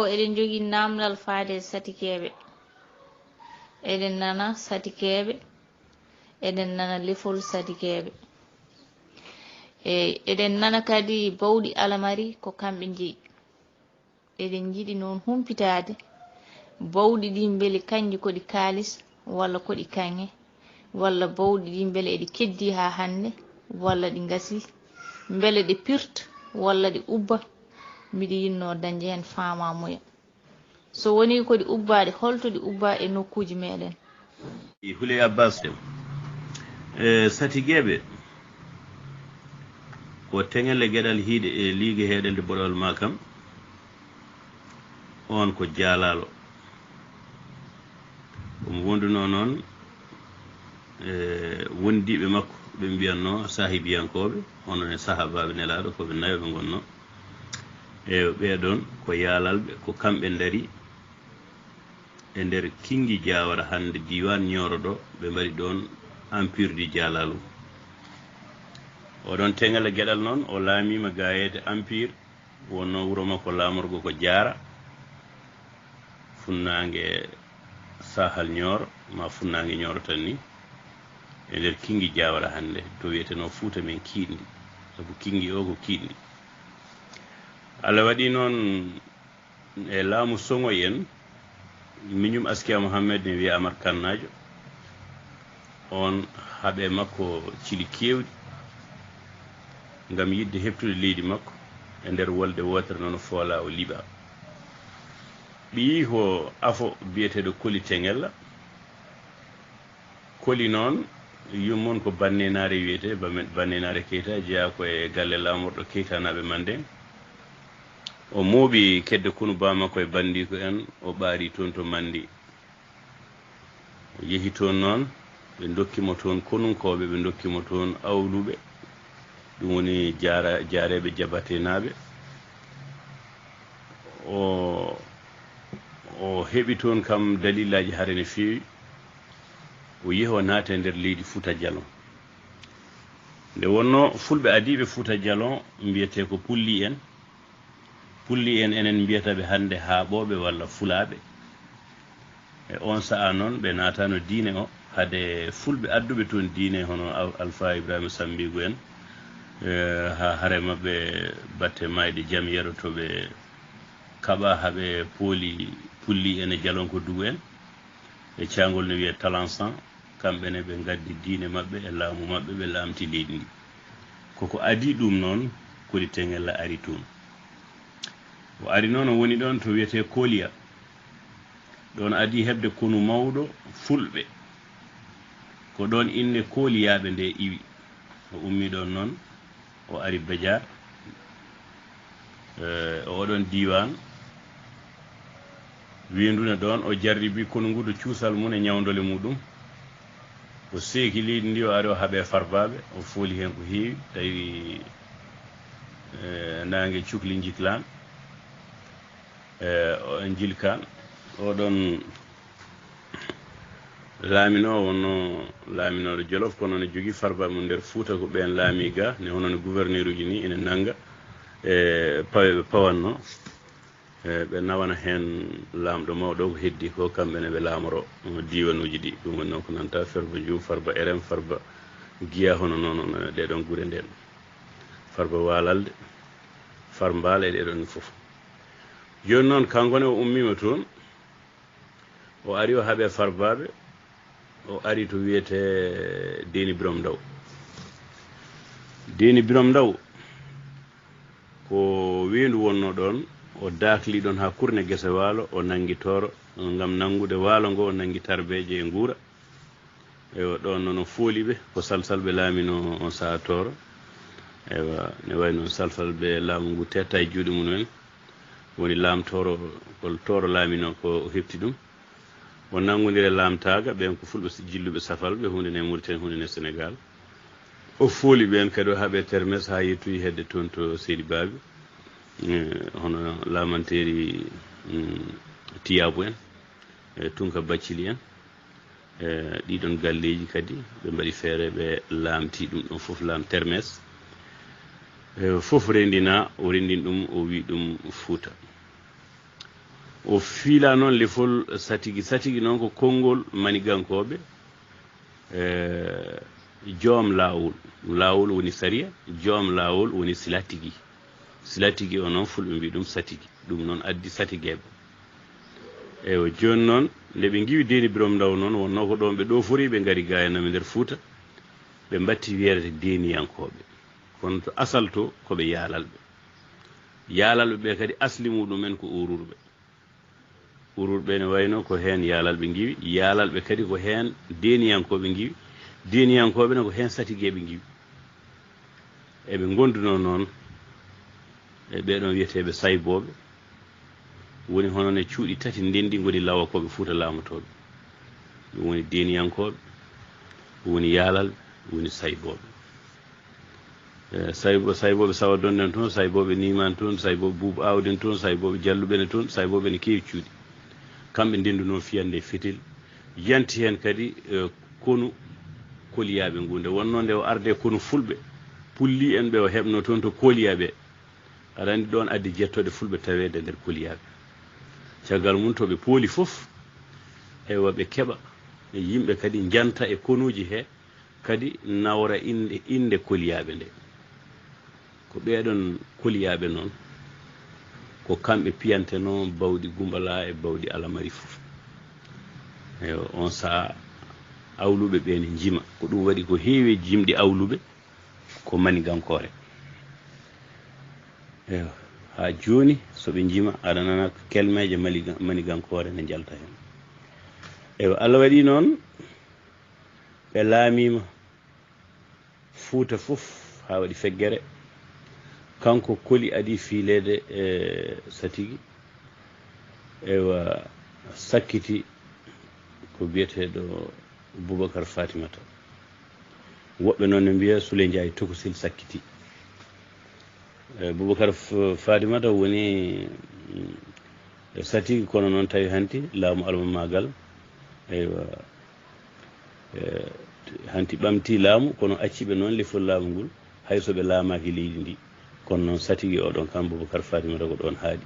eɗen jogii namdal faade satikeeɓe eɗen nana satikeeɓe eɗen nana lefol satikeeɓe eɗen nana kadi bawɗi alamari ko kamɓe njeyi eɗen jiɗi noon humpitaade bawɗi ɗi mbele kanji koɗi kaalis walla koɗi kaŋŋe walla bawɗi ɗi mbele eɗi keddi haa hannde walla ɗi ngasi mbele ɗi pirta walla ɗi ubba mbiɗi yinno dañde heen faamamuya so woni ko ɗi ubbaɗe holto ɗi ubba e nokkuji meɗen Hule Abbas dem satigeɓe ko teŋelle geɗal hiide e liige heɗelde boɗol ma kam on ko jaalalo omo wonduno noon wondiɓe makko ɓe mbiyanno sahibiyankoɓe onon e sahabaɓe nelaɗo koɓe nayo ɓe gonno e ɓeɗon ko yaalalɓe ko kamɓe daari e nder kingi Jawara hande diwan Nioro ɗo ɓe mbaɗi ɗon empire du Jalalu oɗon teŋale gueɗal noon o laamima gayede empire wonno wuro makko lamorgo ko Diara funnague sahal Nioro ma funnague Nioro tan ni e nder kingi Jawara hande to wiyeteno Fouta men kiɗdi sabu kingi o ko kiɗdi Allah waɗi noon e laamu Soŋoy en miñum Askia Mohammed ne wiya Amar Kannajo on haaɓe makko cili kewɗi ngam yidde heɓtude leydi makko e nder wolde wotere noon foola o liɓa ɓi ko afo biyeteɗo Koly Tenguella Koly noon yummon ko bannenare wiyete bannenare Keita jeeya koye galle lamorɗo Keita naɓe Mandeng o mooɓi kedde kunu bamakko e bandiko en o ɓaari toon to Mandi o yehi toon noon ɓe dokkimo toon konunkoɓe ɓe dokkimo toon awluɓe ɗum woni jaareɓe jabatenaɓe o heɓi toon kam dalillaji hare no fewi o yehi o naate nder leydi Fouta Djalon nde wonno fulɓe adiɓe Fouta Djalon mbiyete ko pulli en enen mbiyataɓe hande haaɓoɓe walla fulaɓe e on sa'a noon ɓe natano diine o hade fulɓe adduɓe toon diine hono Alpha Ibrahima Sambigo en ha hare mabɓe batte mayde jaam yerotoɓe kaɓa haaɓe pulli en e Jalonko Dugu en e cangol no wiye Talansan kamɓene ɓe gaddi diine mabɓe e laamu mabɓe ɓe laamti leydi ndi koko adi ɗum noon Koly Tenguella ari toon o ari noon o woni ɗon to wiyete Kolya ɗon adi heɓde konu mawɗo fulɓe ko ɗon inde Kolyaɓe nde iwi o ummi ɗon noon o ari Badiar oɗon diwan winduna ɗon o jarribi konu ngudo cuusal mum e ñawdole muɗum o seeki leydi ndi o ari o haaɓe farbaɓe o fooli hen ko heewi tawi nangue cukli jiklan jilkan oɗon laamino wonno laaminoɗo Jolof kono ne jogui farbaɓe mum nder Fouta ko ɓen laami ga ne hono no gouverneur uji ni ene nanga e paweɓe pawanno ɓe nawana hen lamɗo mawɗo ko heddi ko kamɓene ɓe laamoro diwanuji ɗi ɗum woni noon ko nanta Farba Diouf Farba RM Farba Guiya hono noon ɗeɗon guure nden Farba Walalde Farbal e ɗeɗon foof joni noon kankone o ummima toon o ari o haaɓe farbaɓe o ari to wiyete Deni Birom Ndaw Deni Birom Ndaw ko weyndu wonno ɗon o daakli ɗon ha kurne guese waalo o nangi toro ngam nangude waalo ngo o nangi tarbeje e guura ewa ɗon noon o fooliɓe ko salsalɓe laamino on saha toro ewa ne way noon salsalɓe laamu ngu tetta e juuɗe mumen woni laamtoro ko toro laamino ko hefti ɗum o nangodire laamtaga ɓen ko fulɓe jilluɓe safalɓe hunde ne Mauritanie hunde ne Sénégal o fooli ɓen kadi o haaɓe termes ha yettoyi hedde toon to Seydi Babi hono laamanteri Tiyabou en e Tunka Baccili en ɗiɗon galleji kadi ɓe mbaɗi feere ɓe laamti ɗum ɗon foof laam termes fof rendina o rendin ɗum o wi ɗum Fouta o fiila noon lefol satigi noon ko konngol manigankoɓe joom laawol woni sariya joom laawol woni silatigi o noon fulɓe mbi ɗum satigi ɗum noon addi satigueɓe eywa joni noon nde ɓe giwi Deeni Birom Ndaw noon wonno ko ɗon ɓe ɗofori ɓe ngari ga e nami nder Fuuta ɓe mbatti wiyete Deeniyankoɓe kono to asal to koɓe yaalalɓe ɓe kadi asli muɗumen ko ururɓe ne wayno ko hen yaalalɓe giwi yaalalɓe kadi ko hen Deeniyankoɓe giwi Deeniyankoɓe ne ko hen satigueɓe giwi eɓe gonduno noon e ɓeɗon wiyeteɓe sayboɓe woni hono ne cuuɗi tati ndendi goni lawa koɓe Fuuta laamotoɓe ɗum woni Deeniyankoɓe woni yaalalɓe woni sayboɓe sayboɓe sawa donden toon sayboɓe niman toon sayboɓe buuba awden toon sayboɓe jalluɓene toon sayboɓe ne kewi cuuɗi kamɓe ndenduno fiyande fetel yanti hen kadi konu koliyaɓe ngu nde wonno nde o arde kono fulɓe pulli en ɓe o heɓno toon to koliyaɓe aɗa andi ɗon addi jettoɗe fulɓe tawede nder koliyaɓe caggal mum toɓe pooli fof ewa ɓe keɓa e yimɓe kadi janta e konuji he kadi nawra inde koliyaɓe nde ko ɓeɗon koliyaɓe noon ko kamɓe piyanteno bawɗi Gumbala e bawɗi Alamari fof eyo on saaha awluɓe ɓe ne jima ko ɗum waɗi ko heewi jimɗi awluɓe ko manigankore eyo ha joni soɓe jima aɗa nana kelmeje manigankore ne jalta hen eyo Allah waɗi noon ɓe laamima Fuuta fof ha waɗi feggere kanko Koly adi fiilede satigi ewa sakkiti ko biyeteɗo Boubacar Fatimata woɓɓe noon ne mbiya Souley Ndiaye Tokosil sakkiti Boubacar Fatimata woni satigi kono noon tawi hanti laamu almamagal eywa hanti ɓamti laamu kono acciɓe noon lefol laamu ngol haysoɓe laamaki leydi ndi kono noon satigi oɗon kam Boubacar Fatimata ko ɗon haaɗi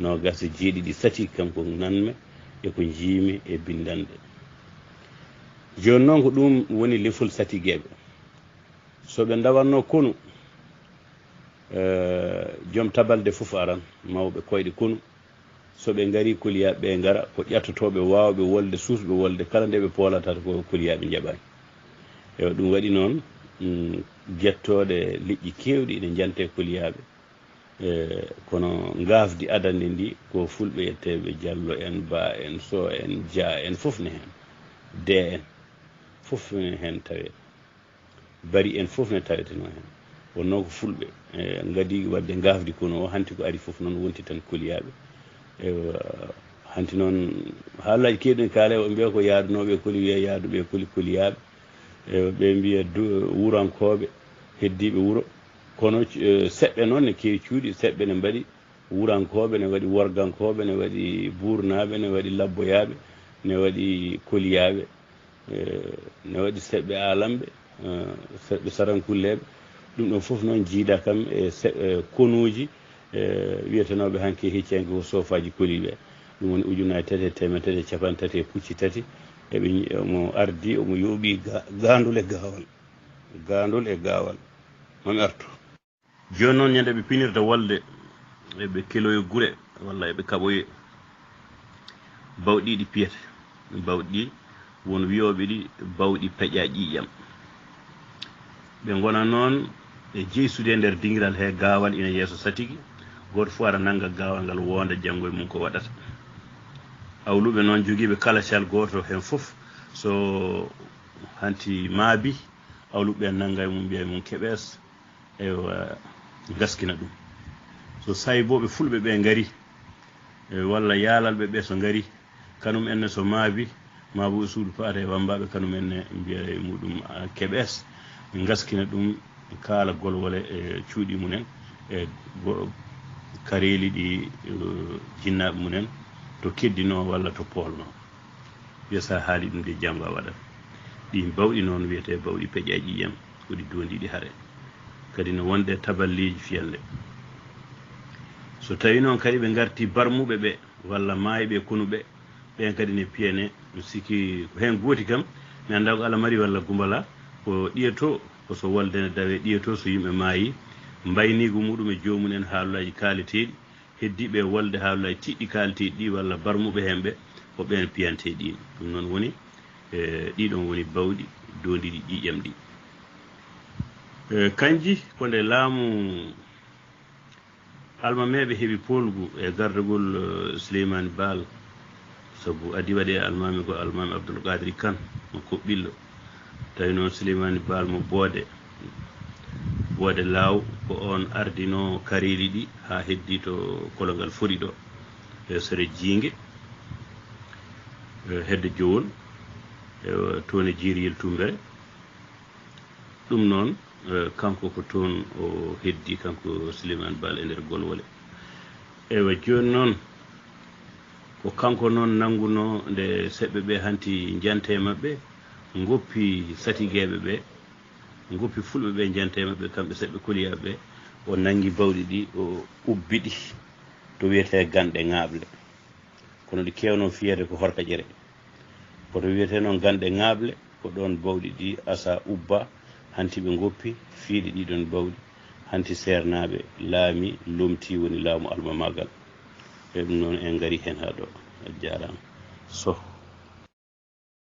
no gasa jeeɗiɗi satigi kanko nanme eko jiimi e bindanɗe joni noon ko ɗum woni lefol satigueɓe soɓe dawanno konu joom tabalde fof aran mawɓe koyɗe konu soɓe gari koliyaɓe ɓe gara ko ƴattotoɓe wawɓe wolde susɓe wolde kala nde ɓe polatata ko koliyaɓe jaɓani ewa ɗum waɗi noon jettoɗe liƴƴi kewɗi ine jante koliyaɓe kono gafdi adande ndi ko fulɓe yetteɓe Diallo en Ba en So en Dia en fof ne hen de en fof ne hen tawe Bari en fof ne taweteno hen wonno ko fulɓe gadi wadde gafdi kono o hanti ko ari fof noon wonti tan koliyaɓe hanti noon haalaji kewɗi kaale o mbiya ko yaadunoɓe Koly wiya yaaduɓe Koly koliyaɓe ɓe mbiya wurankoɓe heddiɓe wuuro kono seɓɓe noon ne kewi cuuɗi seɓɓe ne mbaɗi wurankoɓe ne waɗi worgankoɓe ne waɗi burnaɓe ne waɗi labboyaɓe ne waɗi koliyaɓe ne waɗi seɓɓe alamɓe seɓɓe sarankulleɓe ɗum ɗon fof noon jiida kam e konuji wiyetenoɓe hanke heccanke ko sofaji Koly ɓe ɗum woni ujunaje 350 eɓe mo ardi omo yooɓi gandol e gawal mami artu joni noon ñande ɓe pinirta wolde eɓe keloye guure walla eɓe kaɓoye bawɗi ɗi piyete bawɗi won wiyoɓe ɗi bawɗi peƴa ƴiƴam ɓe gona noon e jeysude nder dingiral he gawal ina yeeso satigi goto fof ara nangga gawal ngal wonda janggo e mum ko waɗata awluɓe noon joguiɓe kalacal goto hen fof so hanti maabi awluɓe nangga e mum mbiya mum keɓes ewa gaskina ɗum so sayboɓe fulɓe ɓe gari walla yaalalɓe ɓe so gari kanum enne so maabi maabuɓe suudu paata e wambaɓe kanum enne mbiya e muɗum keɓes gaskina ɗum kaala golwole e cuuɗi munen e kareeli ɗi jinnaɓe munen to keddino walla to polno wiyasa haali ɗum de jamba waɗat ɗi bawɗi noon wiyete bawɗi peƴaji ƴiyam koɗi dondiɗi haare kadi no wonde taballiji fiyalde so tawi noon kadi ɓe garti barmuɓe ɓe walla maayɓe kunuɓe ɓen kadi ne piyane mi sikki ko hen gooti kam mi annda ko alamari walla gumbala ko ɗiyato koso woldene dawe ɗiyato so yimɓe maayi mbaynigo muɗum e jomum en haalullaji kaaleteɗi heddiɓe wolde haalullaji tiɗɗi kaaleteɗi ɗi walla barmuɓe hen ɓe ko ɓen piyante ɗin ɗum noon woni ɗiɗon woni bawɗi dondiɗi ƴiƴam ɗi kanji ko nde laamu almameɓe heeɓi polgu e gardagol Souleymane Baal sabu adi waɗe almami ko almami Abdoul Kadri Kane mo Koɓɓillo tawi noon Souleymane Baal mo boode laaw ko on ardino kareeli ɗi ha heddi to kolongal fori ɗo e sere jiingue hedde jowol toon e jiiriyel tumbere ɗum noon kanko ko toon o heddi kanko Souleymane Baal e nder golwole ewa joni noon ko kanko noon nanguno nde seɓɓe ɓe hanti jante maɓɓe goppi satigueɓe ɓe goppi fulɓe ɓe jante maɓɓe kamɓe seɓɓe koliyaɓe ɓe o nangi bawɗi ɗi o ubbiɗi to wiyete ganɗe ŋaaɓle kono ɗi kewno fiyede ko horka jere koto wiyete noon ganɗe ŋaaɓle ko ɗon bawɗi ɗi asa ubba hanti ɓe goppi fiiɗi ɗiɗon bawɗi hanti sernaɓe laami lomti woni laamu almamagal e ɗum noon en gari hen ha ɗo a jarama so